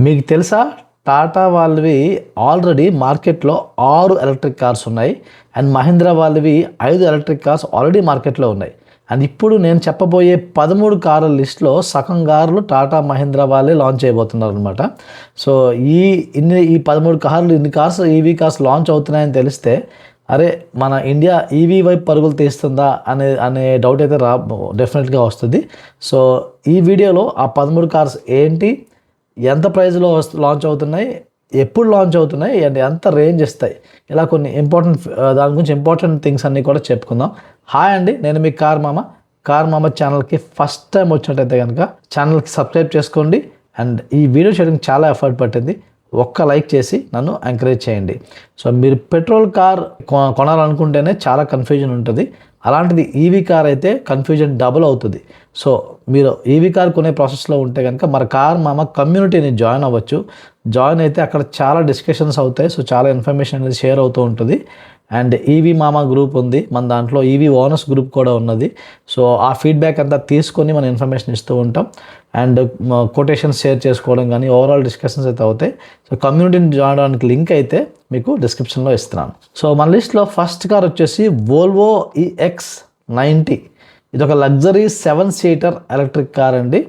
మీకు తెలుసా? టాటా వాళ్ళవి ఆల్రెడీ మార్కెట్‌లో 6 ఎలక్ట్రిక్ కార్స్ ఉన్నాయి. అండ్ మహీంద్రా వాళ్ళవి 5 ఎలక్ట్రిక్ కార్స్ ఆల్రెడీ మార్కెట్‌లో ఉన్నాయి. అండ్ ఇప్పుడు నేను చెప్పబోయే 13 కార్ల లిస్ట్‌లో సగం కార్లు టాటా, మహీంద్రా వాళ్ళే లాంచ్ చేయబోతున్నారనమాట. సో, ఈ 13 కార్లు ఇన్ని కార్స్ ఈవీ కార్స్ లాంచ్ అవుతున్నాయని తెలిస్తే, అరే! మన ఇండియా ఈవీ వైపు పరుగులు తీస్తుందా అనే డౌట్ అయితే డెఫినెట్‌గా వస్తది. సో, ఈ వీడియోలో ఆ 13 కార్స్ ఏంటి? ఎంత ప్రైస్‌లో లాంచ్ అవుతున్నాయి? ఎప్పుడు లాంచ్ అవుతున్నాయి? అండ్ ఎంత రేంజ్ ఇస్తాయి? ఇలా కొన్ని దాని గురించి ఇంపార్టెంట్ థింగ్స్ అన్నీ కూడా చెప్పుకుందాం. హాయ్ అండి, నేను మీ కార్ మామ. కార్ మామ ఛానల్‌కి ఫస్ట్ టైం వచ్చినట్టయితే కనుక ఛానల్‌కి సబ్స్క్రైబ్ చేసుకోండి. అండ్ ఈ వీడియో చేయడానికి చాలా ఎఫర్ట్ పట్టింది. ఒక్క లైక్ చేసి నన్ను ఎంకరేజ్ చేయండి. సో, మీరు పెట్రోల్ కార్ కొనాలనుకుంటేనే చాలా కన్ఫ్యూజన్ ఉంటుంది. అలాంటిది ఈవీ కార్ అయితే కన్ఫ్యూజన్ డబుల్ అవుతుంది. సో, మీరు ఈవీ కార్ కొనే ప్రాసెస్లో ఉంటే కనుక మన కార్ మామ కమ్యూనిటీని జాయిన్ అవ్వచ్చు. జాయిన్ అయితే అక్కడ చాలా డిస్కషన్స్ అవుతాయి. సో, చాలా ఇన్ఫర్మేషన్ అనేది షేర్ అవుతూ ఉంటుంది. అండ్ ఈవీ మామ గ్రూప్ ఉంది మన దాంట్లో, ఈవీ ఓనర్స్ గ్రూప్ కూడా ఉన్నది. సో, ఆ ఫీడ్బ్యాక్ అంతా తీసుకొని మనం ఇన్ఫర్మేషన్ ఇస్తూ ఉంటాం. అండ్ కొటేషన్స్ షేర్ చేసుకోవడం కానీ ఓవరాల్ డిస్కషన్స్ అయితే అవుతాయి. సో, కమ్యూనిటీని జాయిన్ అవడానికి లింక్ అయితే మీకు డిస్క్రిప్షన్లో ఇస్తున్నాను. సో, మన లిస్ట్లో ఫస్ట్ కార్ వచ్చేసి వోల్వో EX90. ఇది ఒక లగ్జరీ 7 సీటర్ ఎలక్ట్రిక్ కార్ అండి.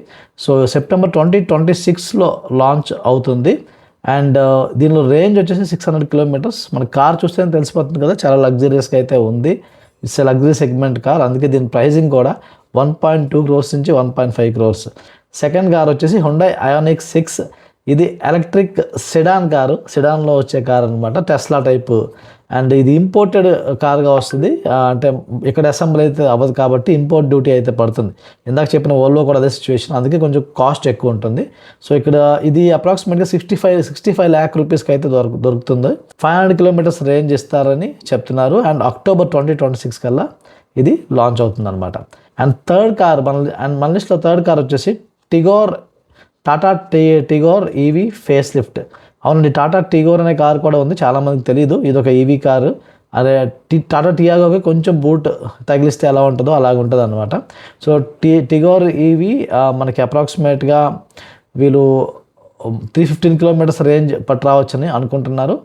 సో, సెప్టెంబర్ 2026లో లాంచ్ అవుతుంది. అండ్ దీనిలో రేంజ్ వచ్చేసి 600 కిలోమీటర్స్. మన కార్ చూస్తే తెలిసిపోతుంది కదా, చాలా లగ్జరియస్గా అయితే ఉంది. ఇట్స్ లగ్జరీ సెగ్మెంట్ కార్, అందుకే దీని ప్రైజింగ్ కూడా 1.2 crores నుంచి 1.5 crores. సెకండ్ కార్ వచ్చేసి హుండై అయోనిక్ 6. ఇది ఎలక్ట్రిక్ సెడాన్లో వచ్చే కార్ అనమాట, టెస్లా టైపు. అండ్ ఇది ఇంపోర్టెడ్ కార్గా వస్తుంది. అంటే ఇక్కడ అసెంబ్లీ అయితే అవ్వదు కాబట్టి ఇంపోర్ట్ డ్యూటీ అయితే పడుతుంది. ఇందాక చెప్పిన వోల్వో కూడా అదే సిచ్యువేషన్, అందుకే కొంచెం కాస్ట్ ఎక్కువ ఉంటుంది. సో, ఇక్కడ ఇది అప్రాక్సిమేట్గా 65 lakh రూపీస్కి అయితే దొరుకుతుంది. 500 కిలోమీటర్స్ రేంజ్ ఇస్తారని చెప్తున్నారు. అండ్ అక్టోబర్ 2026 కల్లా ఇది లాంచ్ అవుతుంది అనమాట. అండ్ మన లిస్ట్లో థర్డ్ కార్ వచ్చేసి Tata Tigor EV face lift. అవునండి, టాటా టిగోర్ అనే కార్ కూడా ఉంది, చాలామందికి తెలియదు. ఇది ఒక ఈవీ కారు. అదే టాటా టియాగోకి కొంచెం బూట్ తగిలిస్తే ఎలా ఉంటుందో అలాగ ఉంటుంది అనమాట. సో, టిగోర్ ఈవీ మనకి అప్రాక్సిమేట్గా వీళ్ళు 315 కిలోమీటర్స్ రేంజ్ రావచ్చని అనుకుంటున్నారు.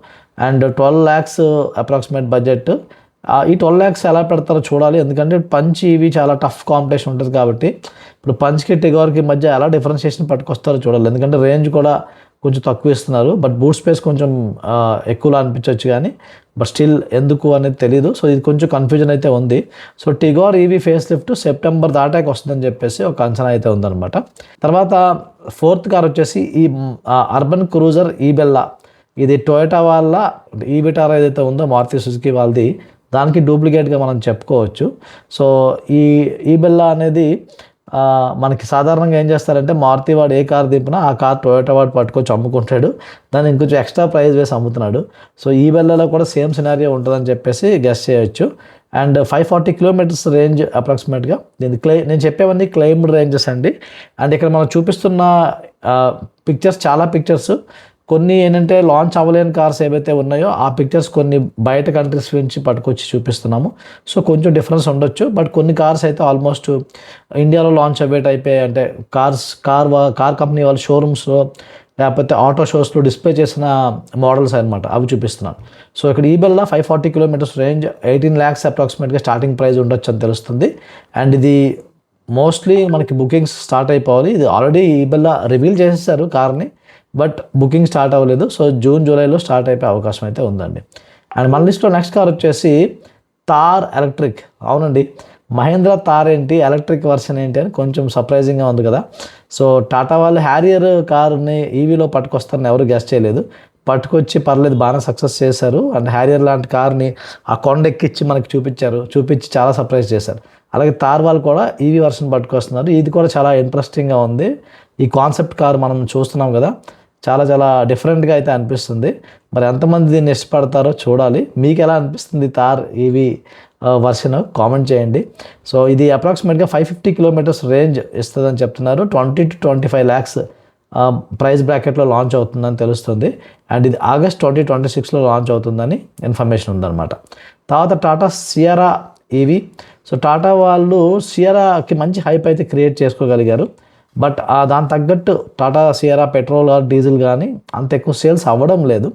And 12 lakhs approximate budget. ఈ 12 lakhs ఎలా పెడతారో చూడాలి, ఎందుకంటే పంచ్ ఈవీ చాలా టఫ్ కాంపిటీషన్ ఉంటుంది కాబట్టి ఇప్పుడు పంచ్కి టిగోర్కి మధ్య ఎలా డిఫరెన్షియేషన్ పట్టుకొస్తారో చూడాలి. ఎందుకంటే రేంజ్ కూడా కొంచెం తక్కువ ఇస్తున్నారు, బట్ బూట్ స్పేస్ కొంచెం ఎక్కువలా అనిపించవచ్చు కానీ బట్ స్టిల్ ఎందుకు అనేది తెలీదు. సో, ఇది కొంచెం కన్ఫ్యూజన్ అయితే ఉంది. So, Tigor EV face lift September దాటాక వస్తుందని చెప్పేసి ఒక అంచనా అయితే ఉందన్నమాట. తర్వాత ఫోర్త్ కార్ వచ్చేసి ఈ అర్బన్ క్రూజర్ ఈబెల్లా. ఇది టొయోటా వాళ్ళ ఈబిటార్ ఏదైతే ఉందో మారుతి సుజుకి వాళ్ళది, దానికి డూప్లికేట్గా మనం చెప్పుకోవచ్చు. సో, ఈ ఈబెల్లా అనేది మనకి సాధారణంగా ఏం చేస్తారంటే మారుతి వాడు ఏ కార్ దింపినా ఆ కార్ టొయోటా వాడు పట్టుకొచ్చి అమ్ముకుంటాడు, దాన్ని ఇంకొంచెం ఎక్స్ట్రా ప్రైస్ వేసి అమ్ముతున్నాడు. సో, ఈ బెల్లలో కూడా సేమ్ సినారియో ఉంటుందని చెప్పేసి గెస్ చేయొచ్చు. అండ్ 540 కిలోమీటర్స్ రేంజ్ అప్రాక్సిమేట్గా. నేను చెప్పేవన్నీ క్లెయిమ్డ్ రేంజెస్ అండి. అండ్ ఇక్కడ మనం చూపిస్తున్న చాలా పిక్చర్స్ కొన్ని ఏంటంటే లాంచ్ అవ్వలేని కార్స్ ఏవైతే ఉన్నాయో ఆ పిక్చర్స్ కొన్ని బయట కంట్రీస్ నుంచి పట్టుకొచ్చి చూపిస్తున్నాము. సో, కొంచెం డిఫరెన్స్ ఉండొచ్చు, బట్ కొన్ని కార్స్ అయితే ఆల్మోస్ట్ ఇండియాలో లాంచ్ అయ్యే టైపే. అంటే కార్ కంపెనీ వాళ్ళ షోరూమ్స్లో లేకపోతే ఆటో షోస్లో డిస్ప్లే చేసిన మోడల్స్ అనమాట, అవి చూపిస్తున్నాను. సో, ఇక్కడ ఈబెల్లా 540 కిలోమీటర్స్ రేంజ్ 18 lakhs అప్రాక్సిమేట్గా స్టార్టింగ్ ప్రైస్ ఉండొచ్చు అని తెలుస్తుంది. అండ్ ఇది మోస్ట్లీ మనకి బుకింగ్స్ స్టార్ట్ అయిపోవాలి. ఇది ఆల్రెడీ ఈబెల్లా రివీల్ చేసేసారు కార్ని, బట్ బుకింగ్ స్టార్ట్ అవ్వలేదు. సో, జూన్ జూలైలో స్టార్ట్ అయిపోయే అవకాశం అయితే ఉందండి. అండ్ మన లిస్ట్లో నెక్స్ట్ కార్ వచ్చేసి థార్ ఎలక్ట్రిక్. అవునండి, మహేంద్ర థార్ ఏంటి, ఎలక్ట్రిక్ వర్షన్ ఏంటి అని కొంచెం సర్ప్రైజింగ్గా ఉంది కదా. సో, టాటా వాళ్ళు హ్యారియర్ కార్ని ఈవీలో పట్టుకొస్తారని ఎవరు గెస్ చేయలేదు. పట్టుకొచ్చి పర్లేదు బాగానే సక్సెస్ చేశారు. అండ్ హ్యారియర్ లాంటి కార్ని ఆ కొండ ఎక్కించి మనకి చూపించి చాలా సర్ప్రైజ్ చేశారు. అలాగే థార్ వాళ్ళు కూడా ఈవీ వర్షన్ పట్టుకొస్తున్నారు. ఇది కూడా చాలా ఇంట్రెస్టింగ్గా ఉంది. ఈ కాన్సెప్ట్ కార్ మనం చూస్తున్నాం కదా, చాలా చాలా డిఫరెంట్గా అయితే అనిపిస్తుంది. మరి ఎంతమంది దీన్ని ఇష్టపడతారో చూడాలి. మీకు ఎలా అనిపిస్తుంది థార్ ఈవీ వర్షన్ కామెంట్ చేయండి. సో, ఇది అప్రాక్సిమేట్గా 550 కిలోమీటర్స్ రేంజ్ ఇస్తుందని చెప్తున్నారు. 20 to 25 lakhs ప్రైస్ బ్రాకెట్లో లాంచ్ అవుతుందని తెలుస్తుంది. అండ్ ఇది ఆగస్ట్ 2026లో లాంచ్ అవుతుందని ఇన్ఫర్మేషన్ ఉందన్నమాట. తర్వాత Tata Sierra EV. So, Tata వాళ్ళు సియరాకి మంచి హైప్ అయితే క్రియేట్ చేసుకోగలిగారు. బట్ దాని తగ్గట్టు టాటా సియరా పెట్రోల్ డీజిల్ కానీ అంత ఎక్కువ సేల్స్ అవ్వడం లేదు.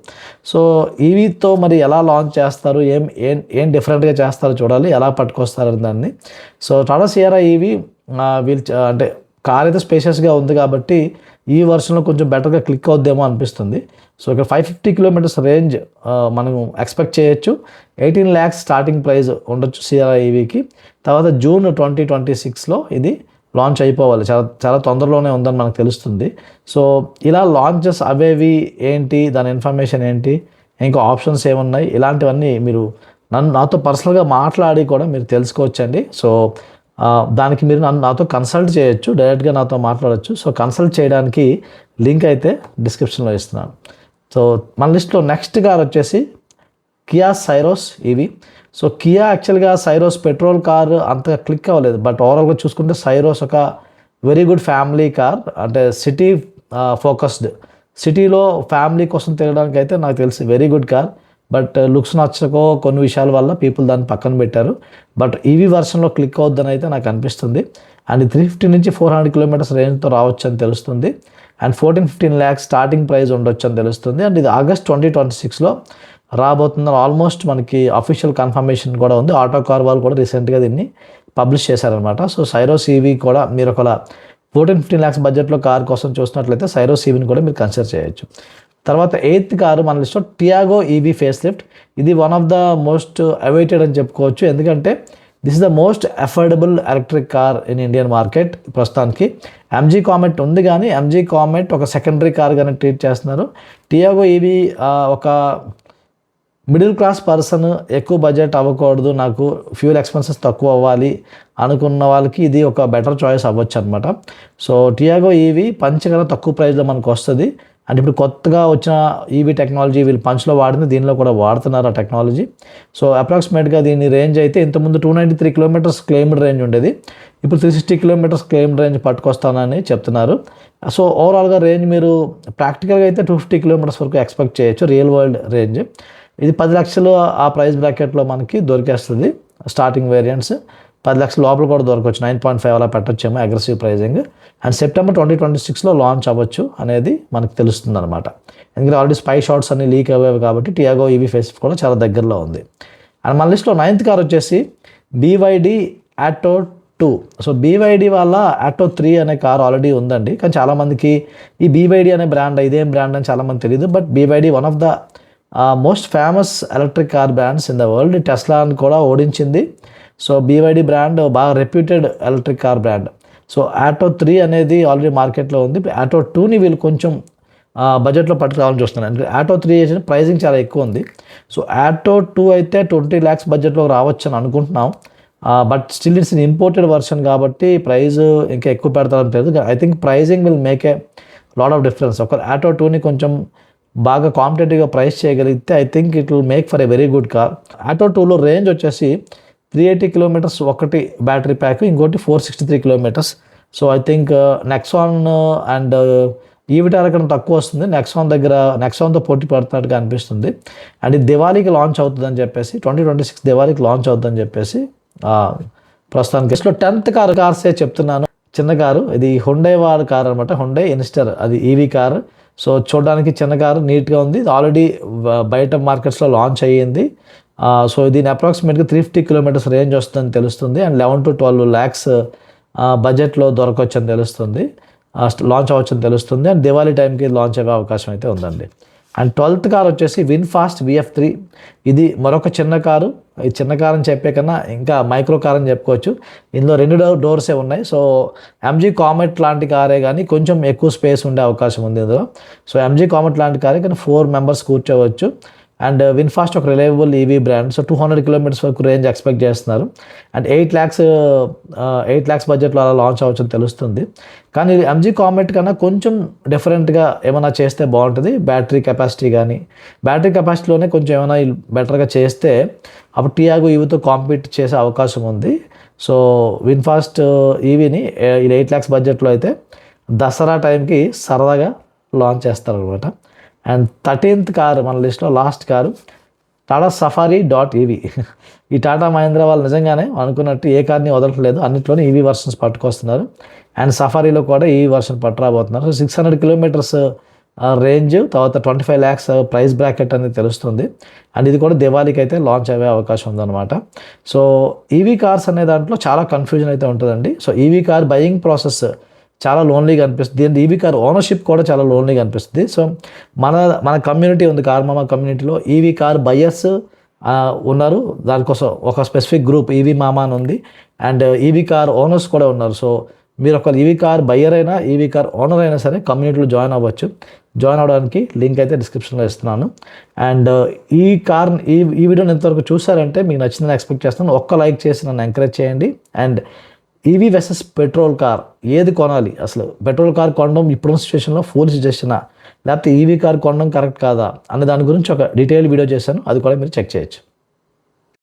సో ఈవీతో మరి ఎలా లాంచ్ చేస్తారు, ఏం ఏం ఏం డిఫరెంట్గా చేస్తారో చూడాలి, ఎలా పట్టుకొస్తారు దాన్ని. సో టాటా సియరా ఈవీ వీళ్ళు అంటే కార్ అయితే స్పేషియస్గా ఉంది కాబట్టి ఈ వర్షన్లో కొంచెం బెటర్గా క్లిక్ అవుద్దేమో అనిపిస్తుంది. సో ఇక్కడ 550 కిలోమీటర్స్ రేంజ్ మనం ఎక్స్పెక్ట్ చేయొచ్చు. 18 lakhs స్టార్టింగ్ ప్రైస్ ఉండొచ్చు సియరా ఈవీకి. తర్వాత జూన్ 2026లో ఇది లాంచ్ అయిపోవాలి, చాలా చాలా తొందరలోనే ఉందని మనకు తెలుస్తుంది. సో ఇలా లాంచెస్ అవేవి ఏంటి, దాని ఇన్ఫర్మేషన్ ఏంటి, ఇంకా ఆప్షన్స్ ఏమున్నాయి, ఇలాంటివన్నీ మీరు నాతో పర్సనల్గా మాట్లాడి కూడా మీరు తెలుసుకోవచ్చండి. సో దానికి మీరు నాతో కన్సల్ట్ చేయొచ్చు, డైరెక్ట్గా నాతో మాట్లాడచ్చు. సో కన్సల్ట్ చేయడానికి లింక్ అయితే డిస్క్రిప్షన్లో ఇస్తున్నాను. సో మన లిస్ట్లో నెక్స్ట్ కార్ వచ్చేసి Kia Syros EV. So Kia యాక్చువల్గా సైరోస్ పెట్రోల్ కార్ అంతగా క్లిక్ అవ్వలేదు, బట్ ఓవరాల్గా చూసుకుంటే సైరోస్ ఒక వెరీ గుడ్ ఫ్యామిలీ కార్. అంటే సిటీ ఫోకస్డ్, సిటీలో ఫ్యామిలీ కోసం తిరగడానికి అయితే నాకు తెలిసి very good car. But looks నచ్చకో కొన్ని విషయాల వల్ల పీపుల్ దాన్ని పక్కన పెట్టారు. బట్ ఈవీ వర్షన్లో క్లిక్ అవుద్దని అయితే నాకు అనిపిస్తుంది. అండ్ 350 నుంచి 400 కిలోమీటర్స్ రేంజ్తో రావచ్చు అని తెలుస్తుంది. అండ్ 14-15 lakhs స్టార్టింగ్ ప్రైస్ ఉండొచ్చు అని తెలుస్తుంది. అండ్ ఇది ఆగస్ట్ 2026లో రాబోతుందని ఆల్మోస్ట్ మనకి అఫీషియల్ కన్ఫర్మేషన్ కూడా ఉంది. ఆటో కార్ వాళ్ళు కూడా రీసెంట్గా దీన్ని పబ్లిష్ చేశారనమాట. సో సైరోస్ ఈవీ కూడా మీరు ఒక 14-15 lakhs బడ్జెట్లో కార్ కోసం చూసినట్లయితే సైరోస్ ఈవీని కూడా మీరు కన్సిడర్ చేయొచ్చు. తర్వాత 8th కారు మన లిస్ట్లో టియాగో ఈవీ ఫేస్ లిఫ్ట్. ఇది one of the most awaited అని చెప్పుకోవచ్చు, ఎందుకంటే this is the most affordable electric car in Indian market ప్రస్తుతానికి. ఎంజీ కామెట్ ఉంది కానీ ఎంజీ కామెట్ ఒక సెకండరీ కార్గానే ట్రీట్ చేస్తున్నారు. టియాగో ఈవీ ఒక మిడిల్ క్లాస్ పర్సన్, ఎక్కువ బడ్జెట్ అవ్వకూడదు, నాకు ఫ్యూల్ ఎక్స్పెన్సెస్ తక్కువ అవ్వాలి అనుకున్న వాళ్ళకి ఇది ఒక బెటర్ చాయిస్ అవ్వచ్చు అనమాట. సో టియాగో ఈవీ పంచగల తక్కువ ప్రైస్లో మనకు వస్తుంది. అంటే ఇప్పుడు కొత్తగా వచ్చిన ఈవీ టెక్నాలజీ వీళ్ళు పంచ్లో వాడింది, దీనిలో కూడా వాడుతున్నారు ఆ టెక్నాలజీ. సో అప్రాక్సిమేట్గా దీని రేంజ్ అయితే ఇంతకుముందు 293 కిలోమీటర్స్ క్లెయిమ్డ్ రేంజ్ ఉండేది, ఇప్పుడు 360 కిలోమీటర్స్ క్లెయిమ్డ్ రేంజ్ పట్టుకొస్తానని చెప్తున్నారు. సో ఓవరాల్గా రేంజ్ మీరు ప్రాక్టికల్గా అయితే 250 కిలోమీటర్స్ వరకు ఎక్స్పెక్ట్ చేయొచ్చు రియల్ వరల్డ్ రేంజ్. ఇది 10 లక్షలు ఆ ప్రైస్ బ్రాకెట్లో మనకి దొరికేస్తుంది. స్టార్టింగ్ వేరియంట్స్ 10 లక్షల లోపల కూడా దొరకవచ్చు, 9.5 అలా పెట్టొచ్చేమో అగ్రెసివ్ ప్రైజింగ్. అండ్ సెప్టెంబర్ 2026లో లాంచ్ అవ్వచ్చు అనేది మనకు తెలుస్తుంది అనమాట. ఎందుకంటే ఆల్రెడీ స్పై షాట్స్ అన్ని లీక్ అయ్యేవి కాబట్టి టియాగో ఈవీ ఫేస్ కూడా చాలా దగ్గరలో ఉంది. అండ్ మన లిస్ట్లో 9th కార్ వచ్చేసి BYD ఆటో 2. సో BYD వాళ్ళ ఆటో 3 అనే కార్ ఆల్రెడీ ఉందండి, కానీ చాలామందికి ఈ BYD అనే బ్రాండ్ ఇదేం బ్రాండ్ అని చాలామంది తెలియదు. But BYD one of the most famous electric car brands in the world. టెస్లాని కూడా ఓడించింది. సో BYD బ్రాండ్ బాగా reputed electric car brand. So Atto 3 అనేది ఆల్రెడీ మార్కెట్లో ఉంది. ఆటో 2ని వీళ్ళు కొంచెం బడ్జెట్లో పట్టుకురావాలని చూస్తున్నారు. అంటే ఆటో 3 ప్రైజింగ్ చాలా ఎక్కువ ఉంది. సో ఆటో 2 అయితే 20 lakhs బడ్జెట్లో రావచ్చు అని అనుకుంటున్నాం. But still it's imported version కాబట్టి ప్రైస్ ఇంకా ఎక్కువ పెడతారని తెలియదు. I think pricing will make a lot of difference. ఒక ఆటో 2ని కొంచెం బాగా కాంపిటేటివ్గా ప్రైస్ చేయగలిగితే I think it will make for a very good car. Atto 2లో రేంజ్ వచ్చేసి 380 కిలోమీటర్స్ ఒకటి బ్యాటరీ ప్యాక్, ఇంకోటి 463 kilometres. So I think Nexon and e Vitara కన్నా తక్కువ వస్తుంది. నెక్సాన్తో పోటీ పడుతున్నట్టుగా అనిపిస్తుంది. అండ్ ఇది దివాళీకి లాంచ్ అవుతుందని చెప్పేసి 2026 దివాళీకి లాంచ్ అవుతుందని చెప్పేసి ప్రస్తుతానికి. ఇట్లా 10th కార్సే చెప్తున్నాను. చిన్న కారు, ఇది హుండై వార్ కార్ అనమాట, హుండై ఇన్స్టర్, అది ఈవీ కారు. సో చూడడానికి చిన్న కారు, నీట్గా ఉంది. ఇది ఆల్రెడీ బయట మార్కెట్స్లో లాంచ్ అయ్యింది. సో దీని అప్రాక్సిమేట్గా 350 కిలోమీటర్స్ రేంజ్ వస్తుందని తెలుస్తుంది. అండ్ 11 to 12 lakhs బడ్జెట్లో దొరకవచ్చు అని తెలుస్తుంది, లాంచ్ అవ్వచ్చు అని తెలుస్తుంది. అండ్ దివాళీ టైంకి లాంచ్ అయ్యే అవకాశం అయితే ఉందండి. అండ్ 12th కార్ వచ్చేసి విన్ఫాస్ట్ VF3. ఇది మరొక చిన్న కారు. ఈ చిన్న కార్ అని చెప్పే కన్నా ఇంకా మైక్రో కార్ అని చెప్పుకోవచ్చు. ఇందులో 2 డోర్సే ఉన్నాయి. సో MG కామెట్ లాంటి కారే కానీ కొంచెం ఎక్కువ స్పేస్ ఉండే అవకాశం ఉంది ఇందులో. సో MG కామెట్ లాంటి కారే కానీ 4 members కూర్చోవచ్చు. అండ్ విన్ఫాస్ట్ ఒక reliable EV brand. So 200 kilometres వరకు రేంజ్ ఎక్స్పెక్ట్ చేస్తున్నారు. అండ్ 8 lakhs బడ్జెట్లో అలా లాంచ్ అవ్వచ్చు అని తెలుస్తుంది. కానీ ఇది MG కామెట్ కన్నా కొంచెం డిఫరెంట్గా ఏమైనా చేస్తే బాగుంటుంది. బ్యాటరీ కెపాసిటీలోనే కొంచెం ఏమైనా బెటర్గా చేస్తే అప్పుడు టియాగో ఈవీతో కాంపీట్ చేసే అవకాశం ఉంది. సో విన్ఫాస్ట్ ఈవీని 8 lakhs బడ్జెట్లో అయితే దసరా టైంకి సరదాగా లాంచ్ చేస్తారు అనమాట. అండ్ 13th కారు మన లిస్ట్లో last car Tata Safari dot EV. ఈ టాటా మహీంద్రా వాళ్ళు నిజంగానే అనుకున్నట్టు ఏ కార్ని వదలట్లేదు, అన్నింటిలోనే ఈవీ వర్షన్స్ పట్టుకొస్తున్నారు. అండ్ సఫారీలో కూడా ఈవీ వర్షన్ పట్టురాబోతున్నారు. సో 600 కిలోమీటర్స్ రేంజ్, తర్వాత 25 lakhs ప్రైస్ బ్రాకెట్ అనేది తెలుస్తుంది. అండ్ ఇది కూడా దివాళీకి అయితే లాంచ్ అయ్యే అవకాశం ఉందన్నమాట. సో ఈవీ కార్స్ అనే దాంట్లో చాలా కన్ఫ్యూజన్ అయితే ఉంటుందండి. So EV car buying process చాలా లోన్లీగా అనిపిస్తుంది. దీని ఈవీ కార్ ఓనర్షిప్ కూడా చాలా లోన్లీగా అనిపిస్తుంది. సో మన కమ్యూనిటీ ఉంది, కార్ మామా కమ్యూనిటీలో ఈవీ కార్ బయర్స్ ఉన్నారు. దానికోసం ఒక స్పెసిఫిక్ గ్రూప్ ఈవీ మామా అని ఉంది. అండ్ ఈవీ కార్ ఓనర్స్ కూడా ఉన్నారు. సో మీరు ఒక ఈవీ కార్ బయ్యర్ అయినా ఈవీ కార్ ఓనర్ అయినా సరే కమ్యూనిటీలో జాయిన్ అవ్వచ్చు. జాయిన్ అవ్వడానికి లింక్ అయితే డిస్క్రిప్షన్లో ఇస్తున్నాను. అండ్ ఈ వీడియోని ఎంతవరకు చూసారంటే మీకు నచ్చిందని ఎక్స్పెక్ట్ చేస్తున్నాను. ఒక్క లైక్ చేసి నన్ను ఎంకరేజ్ చేయండి. అండ్ ఈవీ వెసెస్ పెట్రోల్ కార్ ఏది కొనాలి, అసలు పెట్రోల్ కార్ కొనడం ఇప్పుడున్న సిచ్యువేషన్లో ఫుల్ సజెషనా, లేకపోతే ఈవీ కార్ కొనడం కరెక్ట్ కాదా అనే దాని గురించి ఒక డీటెయిల్ వీడియో చేశాను, అది కూడా మీరు చెక్ చేయొచ్చు.